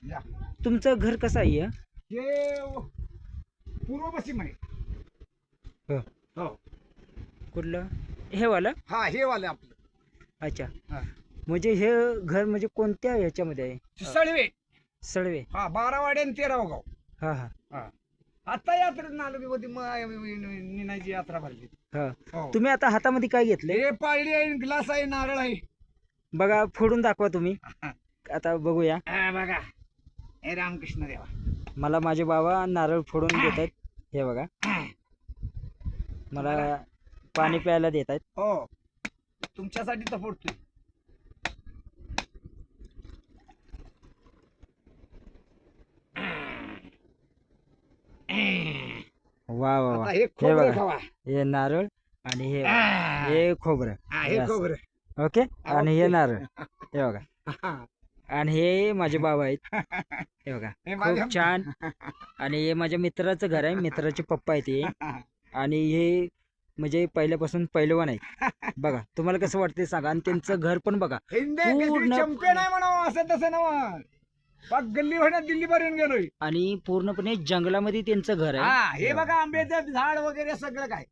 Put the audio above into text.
या. तुमचं घर कसं आहे हे? हे पूर्व पश्चिम आहे. हो. हो. कुठलं हे वाला? हा हे वाले आपलं. अच्छा. हा. म्हणजे हे घर म्हणजे कोणत्या ह्याच्यामध्ये आहे? सळवे. सळवे. हा 12 वाडे आणि 13 गाव. हा हा हा. आता यात्रेत आलो मी होती निनाची यात्रा भरली. हा. हो. तुम्ही आता हातामध्ये काय घेतले? हे पाळली आहे, ग्लास आहे, नारळ आहे. बघा फोडून दाखवा तुम्ही. आता बघूया. हा बघा. हे रामकृष्ण देवा. मला माझे बाबा नारळ फोडून देत आहेत. हे बघा. मला पाणी प्यायला देत आहेत. हो. तुमच्यासाठी तर फोडतोय. वा वा वा. आता हे हे खोबरं बघा. खावा. हे नारळ आणि हे हा. हे खोबरं. हा, हे Yes. खोबरं. ओके. आणि हे ओके. नारळ. हे बघा. हा. आणि हे माझे बाबा आहेत. हे बघा. हे माझ्या- खूप छान. आणि हे माझ्या मित्राचं घर आहे. मित्राचे पप्पा आहेत हे. आणि हे म्हणजे पहिल्यापासून पहिलवान आहेत. बघा तुम्हाला कसं वाटतंय सांगा. आणि त्यांचं घर पण बघा. पूर्ण- चॅम्पियन आहे म्हणावं, असं तसं नव्ह. पाक गल्ली होण्यात दिल्ली पर्यंत गेलोय. आणि पूर्णपणे जंगलामध्ये त्यांचं घर आहे. हा हे बघा आंब्याचं झाड वगैरे सगळं काय.